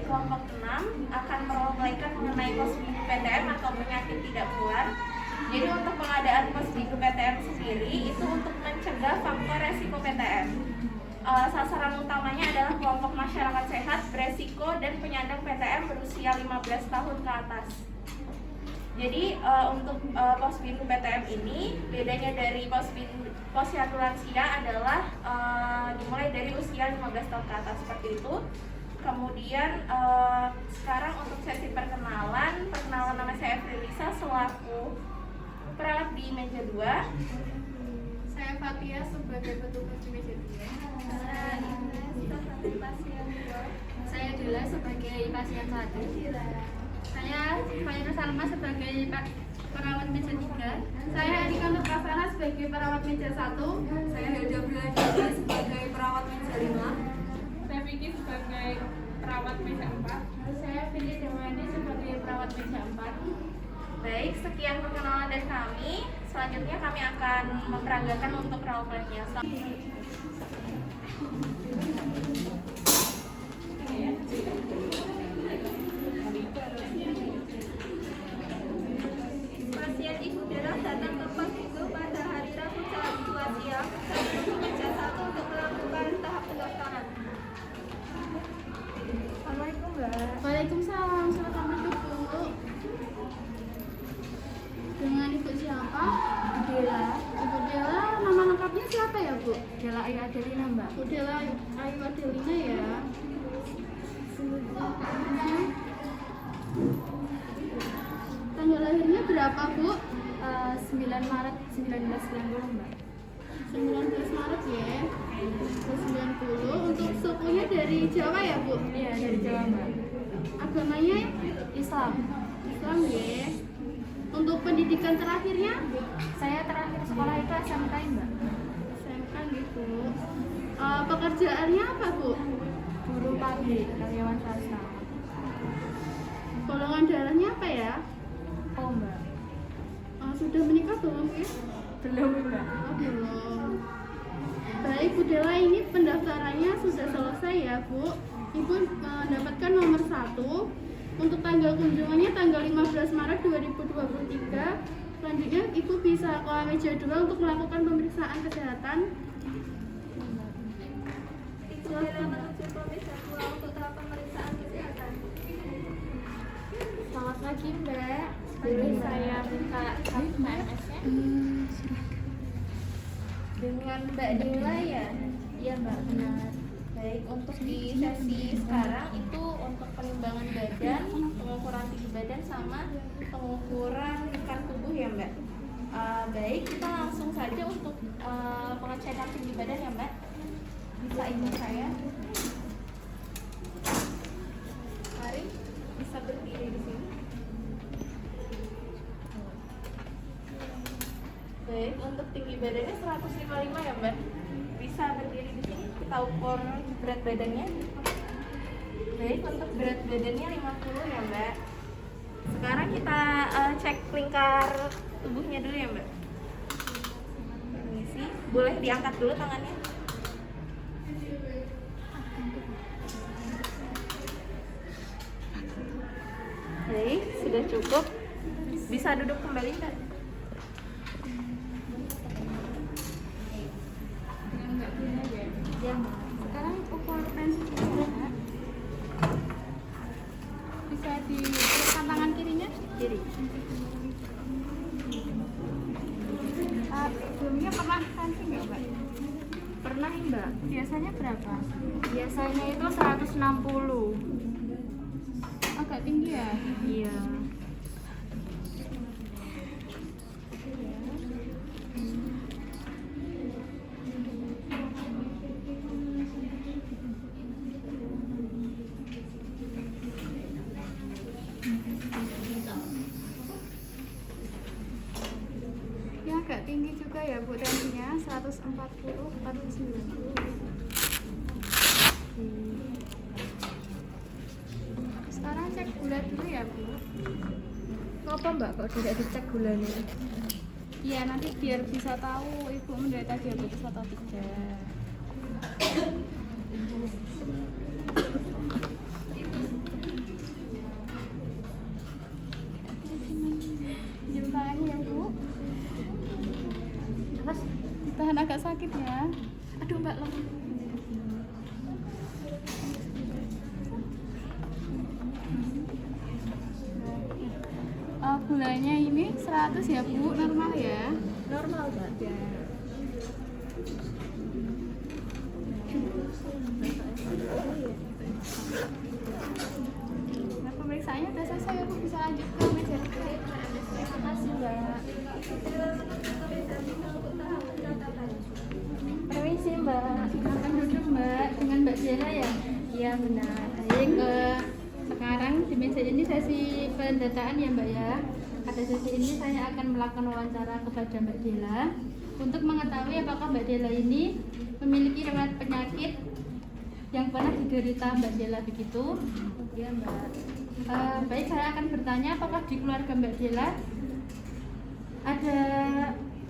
kelompok 6 akan meramaikan mengenai posbindu PTM atau penyakit tidak menular. Jadi untuk pengadaan posbindu PTM sendiri itu untuk mencegah faktor resiko PTM. Sasaran utamanya adalah kelompok masyarakat sehat, beresiko, dan penyandang PTM berusia 15 tahun ke atas. Jadi untuk posbindu PTM ini bedanya dari posyandu lansia adalah dimulai dari usia 15 tahun ke atas seperti itu. Kemudian sekarang untuk sesi perkenalan nama saya Frilisa selaku perawat di meja 2. Saya Fatia sebagai petugas di meja 2. Saya Dila sebagai pasien 1. Saya Fahira Salma sebagai perawat meja 3. Saya Erika Nutrasana sebagai perawat meja 1. Saya Hilda Bladina sebagai perawat meja 5. Saya Vicky sebagai perawat meja 4. Saya Vini Dewani sebagai perawat meja 4. Baik, sekian perkenalan dari kami. Selanjutnya kami akan memperagakan untuk role play-nya. Pasien Ibu Dela datang ke pos itu pada hari Rabu jam 2 siang dan menuju meja 1 untuk melakukan tahap pendaftaran. Assalamualaikum, Mbak. Waalaikumsalam. Silakan duduk, Bu. Dengan Ibu siapa? Dela. Ibu Dela, nama lengkapnya siapa ya, Bu? Dela Ayu Adelina, Mbak. Bu Dela Ayu Adelina ya. Tanggal lahirnya berapa, Bu? 9 Maret 1990, Mbak. 19 Maret ya. 90. Untuk sukunya dari Jawa ya, Bu? Iya, dari Jawa, Mbak. Agamanya Islam. Islam ya. Untuk pendidikan terakhirnya Saya terakhir sekolah itu SMK, Mbak. SMK gitu. Pekerjaannya apa, Bu? Guru pabrik, karyawan swasta. Golongan darahnya apa ya? Oh, Mbak. Sudah menikah belum ya? Belum, Mbak. Oh, belum. Baik, Bu Dela, ini pendaftarannya sudah selesai ya, Bu. Ibu mendapatkan nomor 1. Untuk tanggal kunjungannya tanggal 15 Maret 2023. Selanjutnya Ibu bisa ke meja 2 untuk melakukan pemeriksaan kesehatan. Ibu Dela menuju ke meja 2 untuk tahap pemeriksaan kesehatan. Selamat pagi, Mbak. Boleh saya minta kartu PNS-nya? Dengan Mbak Dela ya? Iya, Mbak, benar. Baik, untuk di sesi sekarang itu untuk penimbangan badan, pengukuran tinggi badan sama pengukuran berat tubuh ya, Mbak. Baik, kita langsung saja untuk pengecekan tinggi badan ya, Mbak. Bisa ikut saya. Mari, bisa berdiri di sini. Baik, untuk tinggi badannya 155 ya, Mbak. Bisa berdiri di sini. Kita ukur berat badannya. Baik, untuk berat badannya 50 ya, Mbak. Sekarang kita cek lingkar tubuhnya dulu ya, Mbak. Permisi, boleh diangkat dulu tangannya. Baik, sudah cukup. Bisa duduk kembali, Mbak. Ya, Mbak. Sekarang ukur tensi darah. Bisa diletakkan tangan kirinya? Kiri. Sebelumnya pernah tensi nggak, Mbak? Pernah, Mbak. Biasanya berapa? Biasanya itu 160. Agak tinggi ya? Iya. Ya agak tinggi juga ya, Bu, tensinya 140, 190. Sekarang cek gula dulu ya, Bu. Apa, Mbak, kok tidak dicek gulanya? Iya, nanti biar bisa tahu Ibu menderita diabetes atau tidak. tahan agak sakit ya. Aduh mbak, lemah. Gulanya ini 100 ya Bu, normal ya? Normal mbak. Ya. Nah, pemeriksaannya udah selesai ya Bu, bisa lanjut ke meja. Terima kasih mbak. Permisi mbak. Silakan duduk Mbak, dengan Mbak Jela ya? Iya benar. Baik, sekarang di meja ini sesi pendataan ya Mbak ya. Pada sesi ini saya akan melakukan wawancara kepada Mbak Dela untuk mengetahui apakah Mbak Dela ini memiliki riwayat penyakit yang pernah diderita Mbak Dela begitu. Iya mbak. Baik, saya akan bertanya apakah di keluarga Mbak Dela ada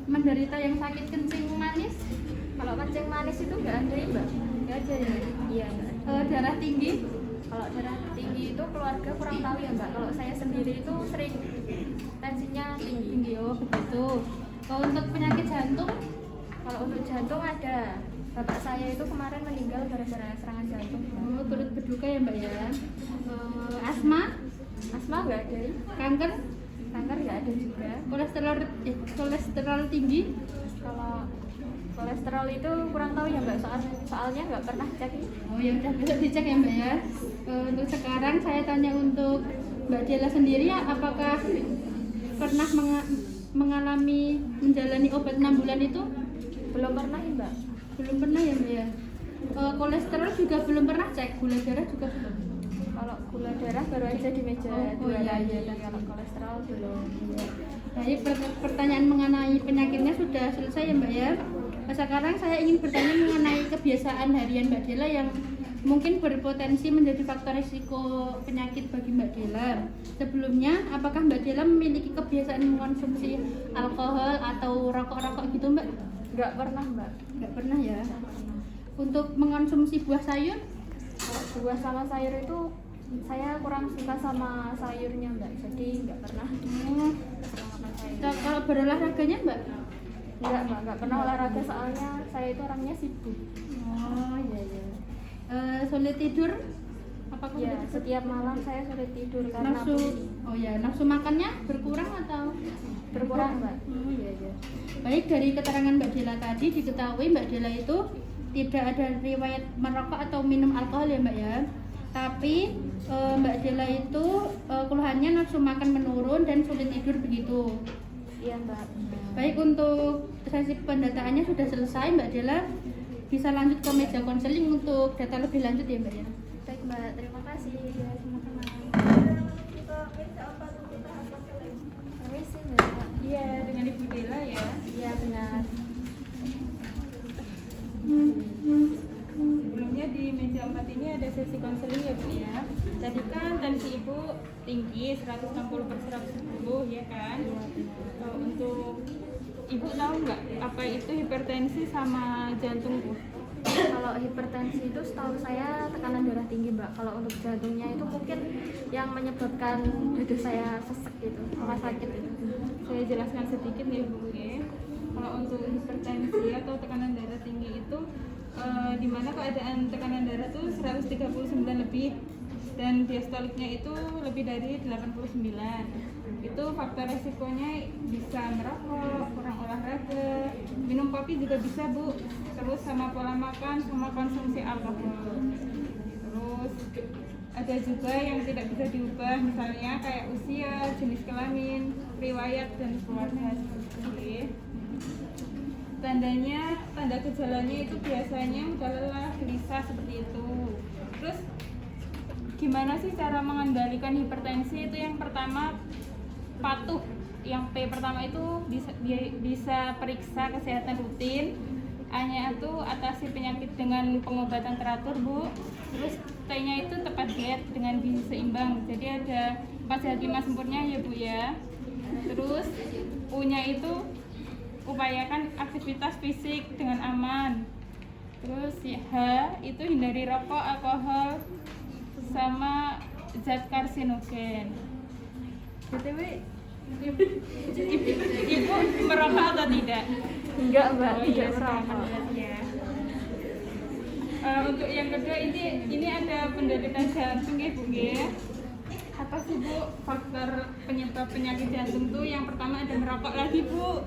menderita yang sakit kencing manis, Kalau kencing manis itu nggak ada ya mbak? nggak ada ya? Iya mbak. Darah tinggi, Kalau darah tinggi itu keluarga kurang tahu ya mbak. Kalau saya sendiri itu sering tensinya tinggi. tinggi oh begitu. Untuk penyakit jantung, Kalau untuk jantung ada. Bapak saya itu kemarin meninggal gara-gara serangan jantung. oh, turut berduka ya Mbak ya. Asma, Asma nggak ada. kanker, Kanker nggak ada juga. kolesterol tinggi, Kalau kolesterol itu kurang tahu ya mbak. Soalnya nggak pernah cek. oh ya udah besok dicek ya Mbak ya. Untuk sekarang saya tanya untuk Mbak Dela sendiri ya, apakah pernah mengalami menjalani obat 6 bulan itu? Belum pernah ya mbak. Belum pernah ya Mbak ya. Kolesterol juga belum pernah cek, gula darah juga belum. Kalau gula darah baru aja di meja Oh, dua iya, aja. iya. Dan kalau kolesterol belum. Baik, pertanyaan mengenai penyakitnya sudah selesai ya Mbak ya. Sekarang saya ingin bertanya mengenai kebiasaan harian Mbak Dela yang mungkin berpotensi menjadi faktor risiko penyakit bagi Mbak Dela. Sebelumnya, apakah Mbak Dela memiliki kebiasaan mengkonsumsi alkohol atau rokok-rokok gitu Mbak? Nggak pernah mbak. Nggak pernah ya. Untuk mengkonsumsi buah sayur, Kalau buah sama sayur itu saya kurang suka sama sayurnya mbak. Jadi nggak pernah oh, makan sayur. kalau berolahraganya Mbak? Nggak pernah olahraga soalnya saya itu orangnya sibuk. Oh iya iya. Sulit tidur? Apakah Ya, sulit tidur? setiap malam saya sulit tidur karena Nafsu, oh ya, nafsu makannya berkurang atau berkurang mbak. Oh iya iya. Baik, dari keterangan Mbak Dela tadi diketahui Mbak Dela itu tidak ada riwayat merokok atau minum alkohol ya Mbak ya. Tapi Mbak Dela itu keluhannya nafsu makan menurun dan sulit tidur begitu. Iya mbak. Baik, untuk sesi pendataannya sudah selesai Mbak Dela, bisa lanjut ke meja konseling untuk data lebih lanjut ya Mbak ya. Baik mbak, terima kasih. Ya, sama-sama. Permisi mbak. Iya, dengan Ibu Dela ya. Iya benar. Sebelumnya di meja 4 ini ada sesi konseling ya Bu ya. Tadi kan tensi Ibu tinggi 160/110 ya kan? Untuk Ibu tahu nggak apa itu hipertensi sama jantung Bu? Kalau hipertensi itu setahu saya tekanan darah tinggi mbak. Kalau untuk jantungnya itu mungkin yang menyebabkan dada saya sesek gitu, rumah sakit itu. Saya jelaskan sedikit ya Bu ya. Kalau untuk hipertensi atau tekanan darah tinggi itu di mana keadaan tekanan darah tuh 139 lebih dan diastoliknya itu lebih dari 89. Itu faktor resikonya bisa merokok, kurang olahraga, minum kopi juga bisa Bu, terus sama pola makan, sama konsumsi alkohol. Terus ada juga yang tidak bisa diubah, misalnya kayak usia, jenis kelamin, riwayat dan keluarga seperti itu. Tanda gejalanya itu biasanya udah lelah, gelisah seperti itu. Terus gimana sih cara mengendalikan hipertensi? Itu yang pertama patuh. Yang P pertama itu bisa periksa kesehatan rutin. A-nya itu atasi penyakit dengan pengobatan teratur Bu. Terus T-nya itu tepat diet dengan gizi seimbang. Jadi ada 4 sehat 5 sempurna ya Bu ya. Terus U-nya itu upayakan aktivitas fisik dengan aman. Terus H itu hindari rokok, alkohol, sama zat karsinogen. BTW Ibu merokok atau tidak? Enggak mbak, Oh iya, tidak merokok. silakan berarti ya. Untuk yang kedua ini ada penderita jantung ya Bu ya. Apa sih Bu faktor penyebab penyakit jantung tuh? Yang pertama ada merokok lagi Bu.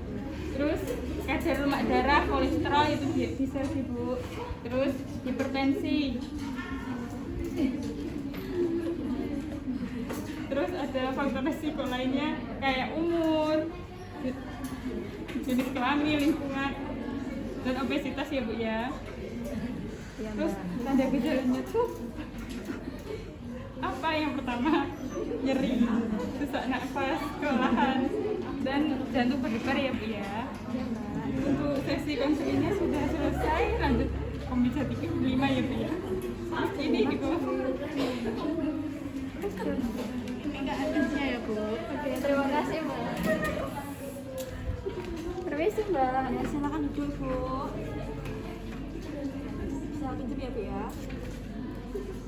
Terus kadar lemak darah, kolesterol itu bisa sih Bu. Terus hipertensi. Terus ada faktor risiko lainnya kayak umur, jenis kelamin, lingkungan, dan obesitas ya Bu ya. Iya Terus mbak. tanda gejalanya tuh apa? Yang pertama nyeri, sesak nafas, kelelahan, dan jantung berdebar ya Bu ya. Iya mbak. Untuk sesi konseling sudah selesai, lanjut pembicara 5 ya Bu ya. Ini di bawah. Ini enggak adanya ya Bu. Oke, terima kasih mbak. Permisi mbak. Ya, silakan duduk Bu. Bisa pinjam ya Bu ya.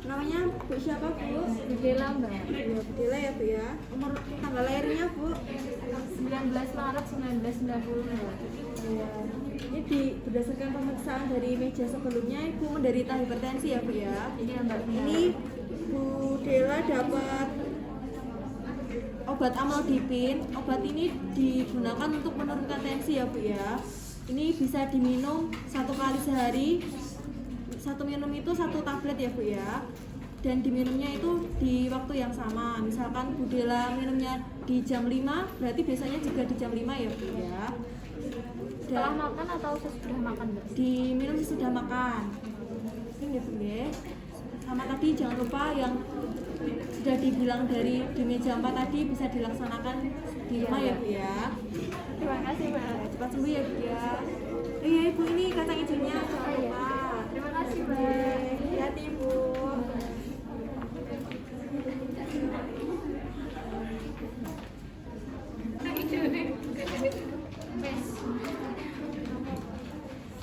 Namanya Bu siapa Bu? Budela mbak. Ya, Bu Dela ya Bu ya. Umur tanggal lahirnya Bu? 19 Maret 1990 mbak. Ya. Ini berdasarkan pemeriksaan dari meja sebelumnya Ibu menderita hipertensi ya Bu ya. Iya mbak. Ini Bu Dela dapat obat amlodipin. Obat ini digunakan untuk menurunkan tensi ya Bu ya. Ini bisa diminum 1 kali sehari. Satu minum itu 1 tablet ya Bu ya. Dan diminumnya itu di waktu yang sama. Misalkan Bu Dela minumnya di jam 5, berarti biasanya juga di jam 5 ya Bu ya. Setelah makan atau sesudah makan mbak? Diminum sesudah makan. Ini ya Bu ya. Sama tadi jangan lupa yang sudah dibilang dari di meja 4 tadi bisa dilaksanakan di rumah ya Bu ya. Terima kasih mbak. Cepat sembuh ya Bu ya. Iya Ibu, ini kacang hijaunya jangan Oh, iya. lupa. Terima kasih mbak. Hati-hati Bu.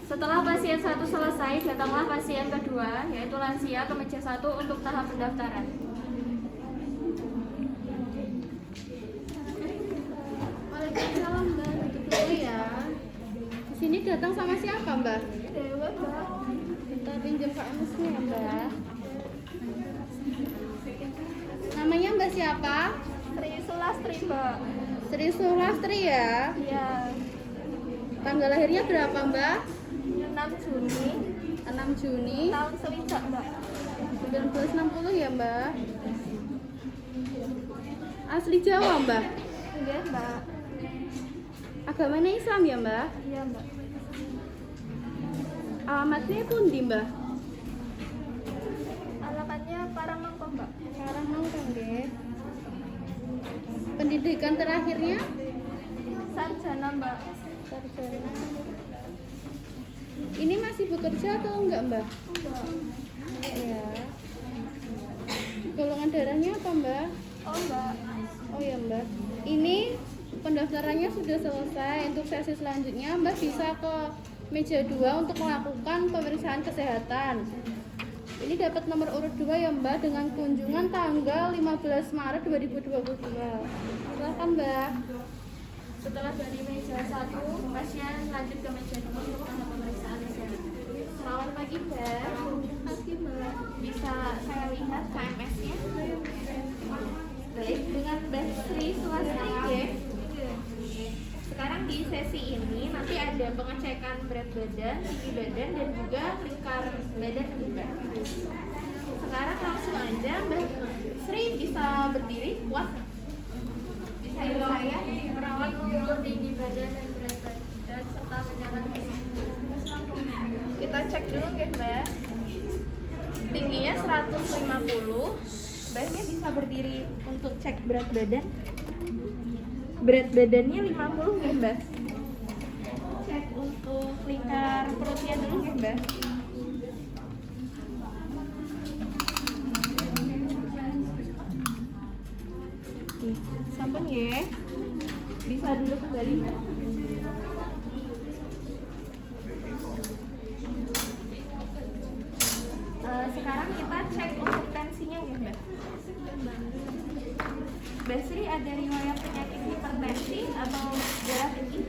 Setelah pasien 1 selesai, datanglah pasien kedua, yaitu lansia ke meja 1 untuk tahap pendaftaran. Waalaikumsalam Mbak. Duduk dulu ya. Di sini datang sama siapa Mbak? Dewa mbak. Kita pinjam KMS-nya ya Mbak. Namanya Mbak siapa? Sri Sulastri mbak. Sri Sulastri ya. Iya. Tanggal lahirnya berapa Mbak? 6 Juni 6 Juni tahun sewidak mbak. 1960 ya Mbak. Asli Jawa Mbak. Iya mbak. Agamanya Islam ya Mbak. Iya mbak. Alamatnya pundi Mbak? Alamatnya Parangmangko mbak. Sekarang nongkrong nggih. Pendidikan terakhirnya Sarjana mbak. sarjana. Ini masih bekerja atau enggak Mbak? Mbak. Ya. Golongan darahnya apa Mbak? Oh mbak. Oh ya Mbak. Ini pendaftarannya sudah selesai. Untuk sesi selanjutnya Mbak bisa ke meja 2 untuk melakukan pemeriksaan kesehatan. Ini dapat nomor urut 2 ya Mbak, dengan kunjungan tanggal 15 Maret 2022. Silakan Mbak. Setelah dari meja 1, pasien lanjut ke meja 2 untuk tahap pemeriksaan kesehatan. Selamat pagi Mbak. Pagi mbak. Bisa saya lihat KMS-nya? Baik, dengan Mbak Sri Sulastri ya. Sekarang di sesi ini nanti ada pengecekan berat badan, tinggi badan, dan juga lingkar badan juga. Sekarang langsung aja Mbak Sri bisa berdiri, kuat? Bisa ikut saya? Perawat mengukur tinggi badan dan berat badan serta menyarankan Kita cek dulu ya Mbak. Tingginya 150. Mbaknya bisa berdiri untuk cek berat badan. Berat badannya 50 ya Mbak. Cek untuk lingkar perutnya dulu ya Mbak. Oke, sampun ya. Bisa dulu kembali Mbak. Sekarang kita cek untuk tensinya ya Mbak. Mbak Sri ada riwayat penyakit hipertensi atau darah tinggi?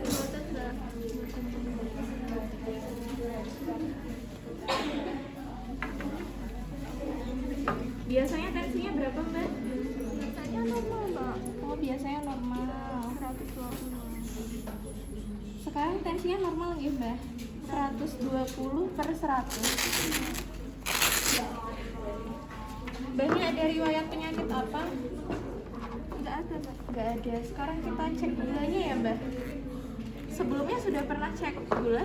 Biasanya tensinya berapa Mbak? Biasanya normal Mbak, Oh biasanya normal. 120. Sekarang tensinya normal ya Mbak? 120/100. Mbaknya ada riwayat penyakit apa? Tidak ada Mbak. Nggak ada. Sekarang kita cek gulanya ya Mbak. Sebelumnya sudah pernah cek gula?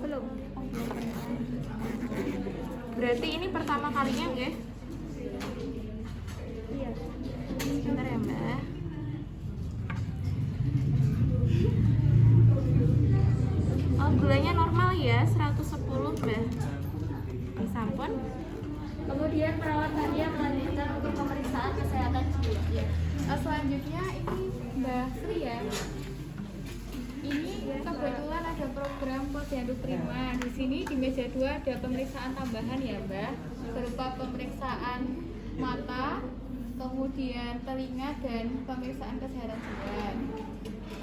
Belum. Oh, belum pernah. Berarti ini pertama kalinya nggak? Iya. Sebentar ya Mbak. Oh gulanya normal ya 110 Mbak. Di sampun. Kemudian perawatannya melanjutkan untuk pemeriksaan kesehatan jiwa. Ya. Selanjutnya ini Mbak Sri ya. Ini kebetulan ada program Posyandu Prima. Di sini di meja 2 ada pemeriksaan tambahan ya Mbak, berupa pemeriksaan mata, kemudian telinga dan pemeriksaan kesehatan jiwa.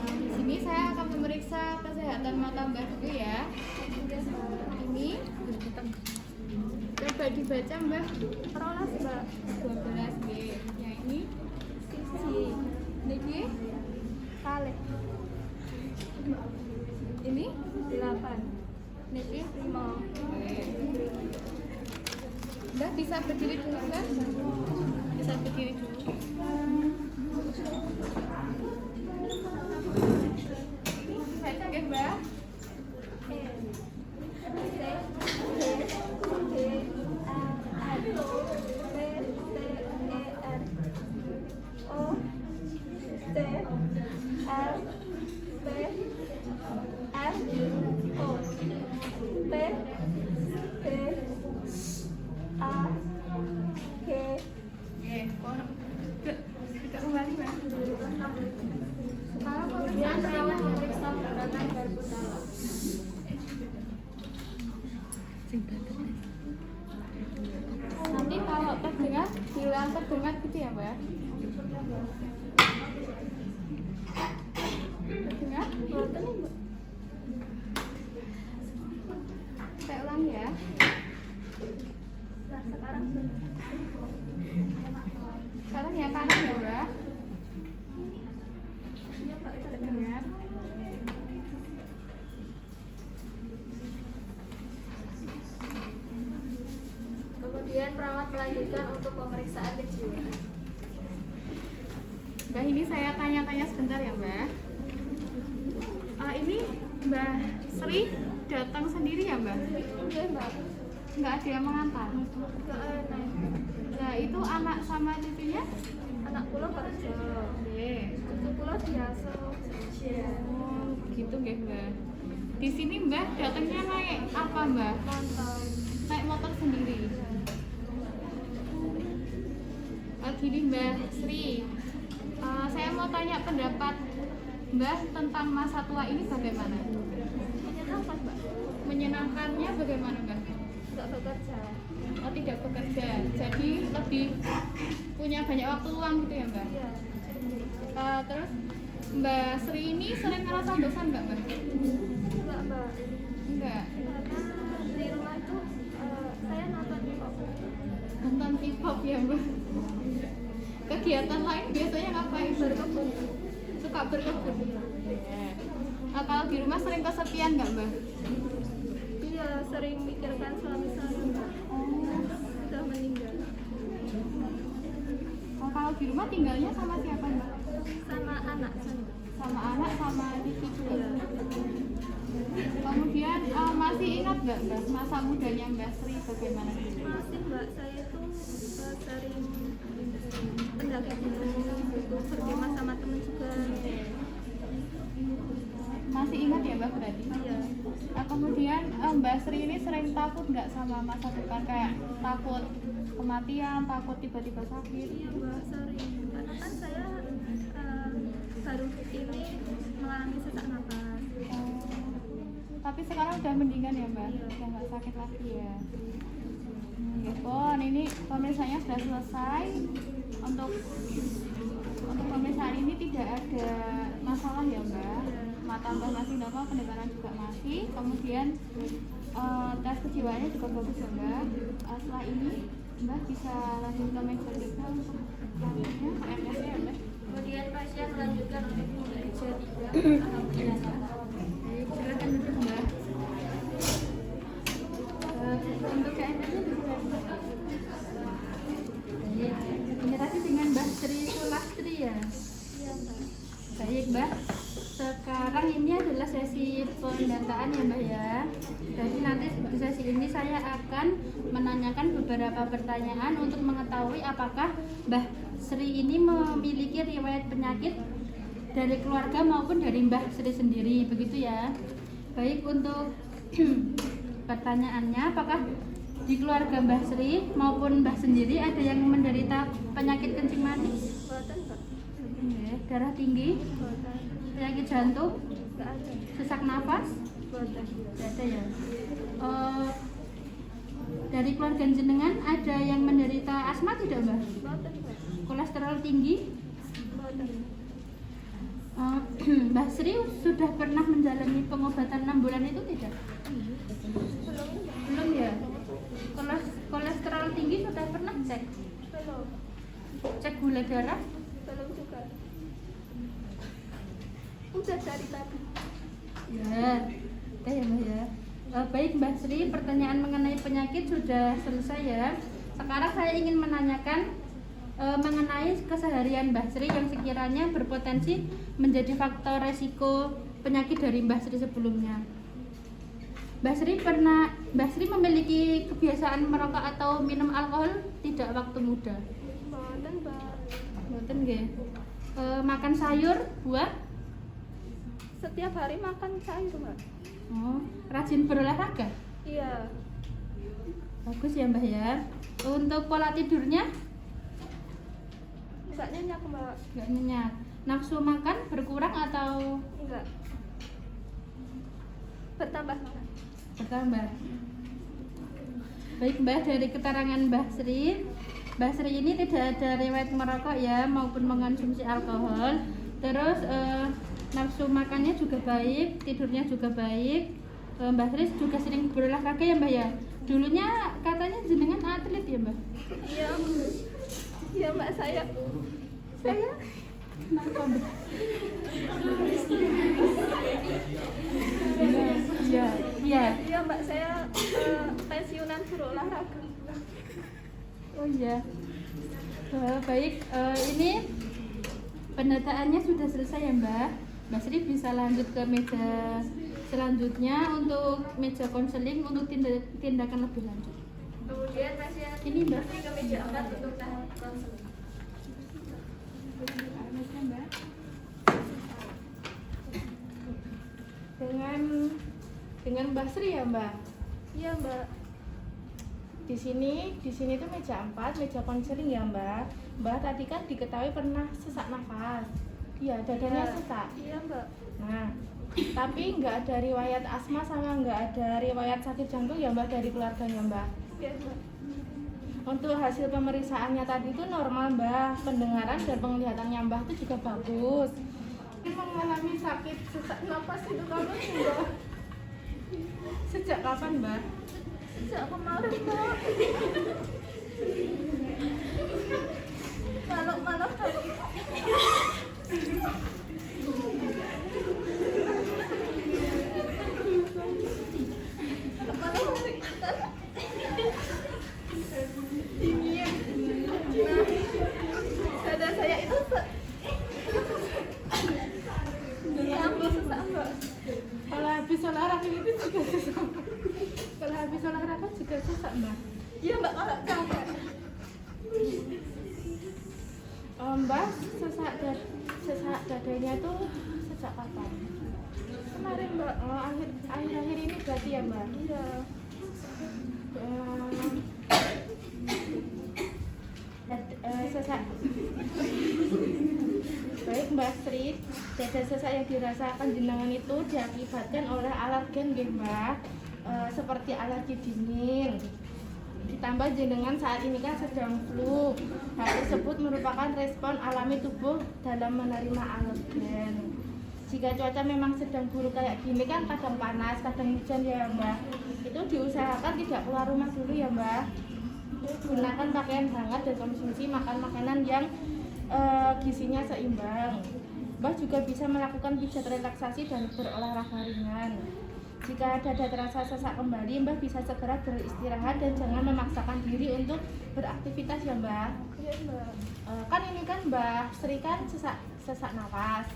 Di sini saya akan memeriksa kesehatan mata Mbak dulu ya. Ini coba dibaca Mbak. Perolas Mbak. 12 B. Yang ini Sisi. niki Kali. ini 8. niki 5. Mbak bisa berdiri dulu Mbak? Bisa berdiri dulu. Baca nggih Mbak? Nggih, tidak kembali Mbak. Sekarang pemeriksaan perawat memeriksa menggunakan garpu dalam. Nanti kalau terdengar, bilang terdengar gitu ya Mbak? Terdengar? Saya ulangi ya. Nah, sekarang Sekarang yang kanan ya Mbak? Terdengar? kemudian perawat melanjutkan untuk pemeriksaan kejiwaan. Mbak ini saya tanya-tanya sebentar ya Mbak. Ini Mbak Sri datang sendiri ya Mbak? Oke Mbak. Nggak ada yang mengantar? Nah itu anak sama cucunya? Anak kula kerja. Oke. Cucu kula biasa. Oh gitu nggih Mbak. Di sini Mbak datangnya naik apa Mbak? Mantap. Naik motor sendiri. Gini Mbak Sri, saya mau tanya pendapat Mbak tentang masa tua ini bagaimana? Menyenangkan Mbak. Menyenangkannya bagaimana Mbak? Nggak bekerja. Oh tidak bekerja, jadi lebih punya banyak waktu luang gitu ya Mbak? Iya. Terus Mbak Sri ini sering ngerasa bosan nggak Mbak? Enggak Mbak. Enggak. Karena di rumah itu saya nonton K-pop. Nonton K-pop ya Mbak? Kegiatan lain biasanya ngapain? Berkebun. Suka berkebun. Nah, kalau di rumah sering kesepian nggak Mbak? Iya, sering mikirkan suami saya Mbak. Sudah meninggal. Oh, kalau di rumah tinggalnya sama siapa Mbak? Sama anak saya. Sama anak sama cucu juga. Iya. Kemudian masih ingat nggak Mbak masa mudanya Mbak Sri bagaimana? Masih Mbak, saya itu sering pendaki gunung, itu berkemah sama teman juga. Masih ingat ya Mbak berarti? Iya. Nah, kemudian Mbak Sri ini sering takut nggak sama masa depan, kayak takut kematian, takut tiba-tiba sakit? Iya Mbak, sering. Karena kan saya baru ini mengalami sesak napas. Tapi sekarang udah mendingan ya Mbak? Iya. Udah nggak sakit lagi ya? Ya Pon, ini pemirsaannya sudah selesai. Untuk untuk pemeriksaan ini tidak ada masalah ya Mbak. Mata Mbak masih normal, pendengaran juga masih. Kemudian tes kejiwaannya juga bagus ya Mbak. Setelah ini Mbak bisa lanjut ke meja 3 untuk selanjutnya MS ya Mbak. Kemudian pasien melanjutkan untuk meja 3. Baik, silakan duduk Mbak. Untuk KMS-nya bisa. Ini tadi dengan Mbak Sri Sulastri ya. Iya, Mbak. Baik Mbak, sekarang ini adalah sesi pendataan ya Mbak ya. Jadi nanti di sesi ini saya akan menanyakan beberapa pertanyaan untuk mengetahui apakah Mbak Sri ini memiliki riwayat penyakit dari keluarga maupun dari Mbak Sri sendiri, begitu ya. Baik, untuk pertanyaannya, apakah di keluarga Mbak Sri maupun Mbak sendiri ada yang menderita penyakit kencing manis? Boten, Mbak. Oke. Darah tinggi, Boten. penyakit jantung, Enggak ada. sesak nafas, Boten. tidak ada ya. Dari keluarga jenengan ada yang menderita asma tidak Mbak? Boten, Mbak. Kolesterol tinggi? Boten. Mbak Sri sudah pernah menjalani pengobatan 6 bulan itu tidak? Belum, Mbak. Belum ya? Kolesterol tinggi sudah pernah cek? Belum. Cek gula darah? Belum juga. Udah dari tadi. Ya, oke ya Mbak ya. Baik Mbak Sri, pertanyaan mengenai penyakit sudah selesai ya. Sekarang saya ingin menanyakan mengenai keseharian Mbak Sri yang sekiranya berpotensi menjadi faktor resiko penyakit dari Mbak Sri sebelumnya. Mbak Sri memiliki kebiasaan merokok atau minum alkohol tidak waktu muda? Boten, Mbak. Mboten nggih. Makan sayur, buah? Setiap hari makan sayur, Mbak. Oh, rajin berolahraga? Iya. Bagus ya Mbak ya. Untuk pola tidurnya Enggak nyenyak, Mbak. nggak nyenyak. Nafsu makan berkurang atau Enggak. Bertambah, Mbak. bertambah? Baik Mbak, dari keterangan Mbak Sri ini tidak ada riwayat merokok ya maupun mengonsumsi alkohol. Terus nafsu makannya juga baik, tidurnya juga baik. Mbak Sri juga sering berolahraga ya Mbak ya. Dulunya katanya jenengan atlet ya Mbak? Iya. Iya, Mbak, saya. Kenapa Mbak? Iya. Iya, Mbak, saya pensiunan berolahraga. Oh iya. Baik, ini pendataannya sudah selesai ya Mbak. Mbak Sri bisa lanjut ke meja selanjutnya untuk meja konseling untuk tindakan lebih lanjut. Kemudian pasien Ini Mbak. ke meja 4 untuk tahap konseling. Dengan Mbak Sri ya Mbak. Iya, Mbak. Di sini tuh meja 4, meja konseling ya Mbak. Mbak tadi kan diketahui pernah sesak nafas. Iya, dadanya sesak. Iya, Mbak. Nah, tapi nggak ada riwayat asma sama nggak ada riwayat sakit jantung ya Mbak dari keluarganya Mbak. Iya, Mbak. Untuk hasil pemeriksaannya tadi itu normal Mbak, pendengaran dan penglihatannya Mbak itu juga bagus. Ini mengalami sakit sesak napas itu kapan Mbak? Sejak kapan Mbak? Sejak kemarin, Mbak. Malam-malam kalau dada saya itu campur sesak, Mbak. Kalau habis olahraga itu juga sesak. Kalau habis olahraga juga sesak Mbak. Iya, Mbak, kalau capek. Mbak, sesak dadanya itu sejak kapan? Kemarin, Mbak. Akhir-akhir ini berarti ya Mbak? Iya. Sesak. Baik Mbak Sri, dada sesak yang dirasakan jenengan itu diakibatkan oleh alergen nggih Mbak. Seperti alergi dingin, Ditambah jenengan saat ini kan sedang flu. Hal tersebut merupakan respon alami tubuh dalam menerima alergen. Jika cuaca memang sedang buruk kayak gini kan, kadang panas, kadang hujan ya Mbak, itu diusahakan tidak keluar rumah dulu ya Mbak. Gunakan pakaian hangat dan konsumsi makan makanan yang gizinya seimbang. Mbak juga bisa melakukan pijat relaksasi dan berolahraga ringan. Jika dada terasa sesak kembali, Mbak bisa segera beristirahat dan jangan memaksakan diri untuk beraktivitas ya Mbak. Iya Mbak. Kan ini kan Mbak Sri kan sesak nafas.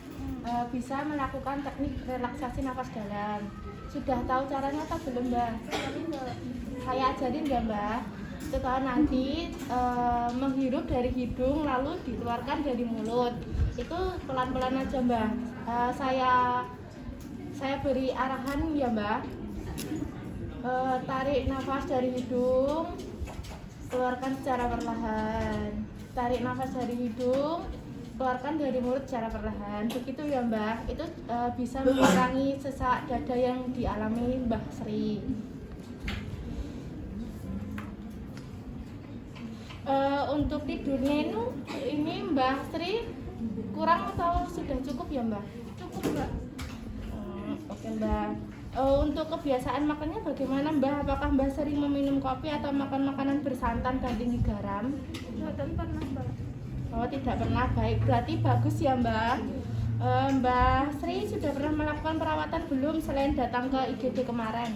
Bisa melakukan teknik relaksasi nafas dalam. Sudah tahu caranya atau belum Mbak? Saya ajarin ya Mbak. Setelah nanti menghirup dari hidung lalu dikeluarkan dari mulut. Itu pelan-pelan aja Mbak. Saya beri arahan ya Mbak. Tarik nafas dari hidung, keluarkan secara perlahan. Tarik nafas dari hidung, keluarkan dari mulut secara perlahan. Begitu ya Mbak. Itu bisa mengurangi sesak dada yang dialami Mbak Sri. Untuk tidurnya ini Mbak Sri kurang atau sudah cukup ya Mbak? Cukup Mbak. Oke Mbak. Untuk kebiasaan makannya bagaimana Mbak? Apakah Mbak sering meminum kopi atau makan makanan bersantan dan tinggi garam? Tidak pernah Mbak. Oh tidak pernah, baik. Berarti bagus ya Mbak. Mbak Sri sudah pernah melakukan perawatan belum selain datang ke IGD kemarin?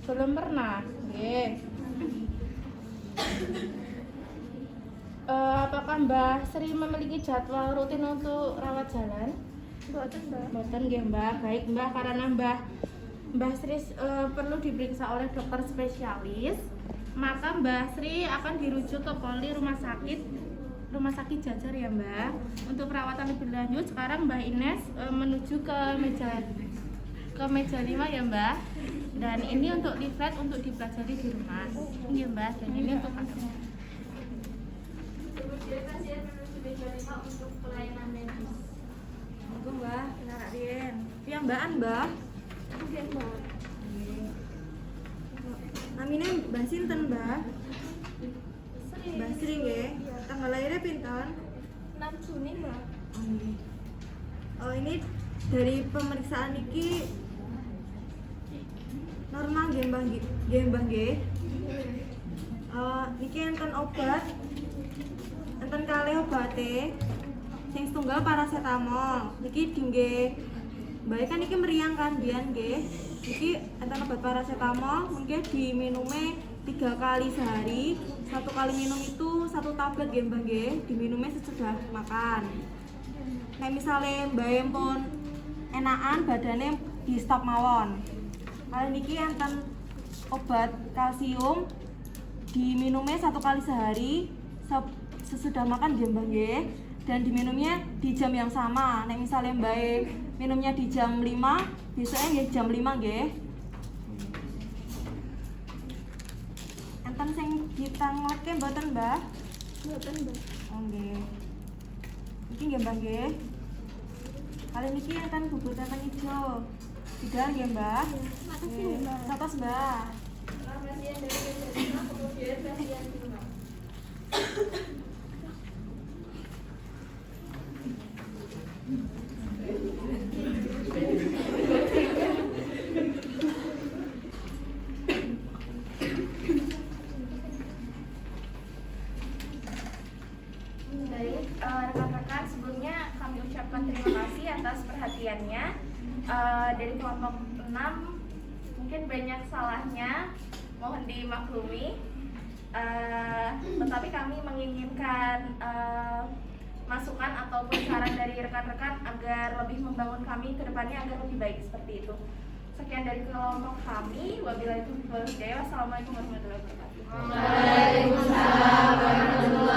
Belum pernah. Oke. Apakah Mbak Sri memiliki jadwal rutin untuk rawat jalan? Mboten nggih Mbak. Baik Mbak, karena Mbak Sri perlu diperiksa oleh dokter spesialis, maka Mbak Sri akan dirujuk ke poli rumah sakit Jajar ya Mbak. Untuk perawatan lebih lanjut sekarang Mbak Ines menuju ke meja 5 ya Mbak. Dan ini untuk leaflet untuk dipelajari di rumah. Iya Mbak, dan ini untuk Untuk pelayanan medis. Monggo Mbak, Nara Rien. Piyambakan Mbak. Iya Mbak. Namine Mbak sinten Mbak? Mbak Sri nggih. Tanggal lahirnya pinten? 6 Juni Mbak. Oh ini dari pemeriksaan iki normal nggih Mbak nggih. Niki enten obat. Enten kalih obate. Sing setunggal paracetamol. Niki dingge. Mbak kan iki meriang kan biyen nggih. Iki enten obat paracetamol mungkin diminume 3 kali sehari. 1 kali minum itu 1 tablet nggih Mbak nggih, diminumnya sesudah makan. Nek misale Mbak pun enakan badane di stop mawon. Kali niki enten obat kalsium diminumnya 1 kali sehari sesudah makan nggih Mbak nggih, dan diminumnya di jam yang sama. Nek misale Mbak minumnya di jam 5, besoknya nggih jam 5 nggih. Enten sing ditangleke mboten Mbak? Mboten Mbak. Oh nggih. Iki nggih Mbak nggih. Kali niki enten bubur kacang ijo. Tiga nggih Mbak. Makasih Mbak. Satos Mbak. Pasien dari kemudian pasien di rumah. Baik, rekan-rekan, sebelumnya kami ucapkan terima kasih atas perhatiannya. Dari kelompok 6 mungkin banyak salahnya, mohon dimaklumi. Tetapi kami menginginkan masukan ataupun saran dari rekan-rekan agar lebih membangun kami ke depannya agar lebih baik seperti itu. Sekian dari kelompok kami. Wabillahi taufiq wal hidayah. Wassalamualaikum warahmatullahi wabarakatuh. Waalaikumsalam warahmatullahi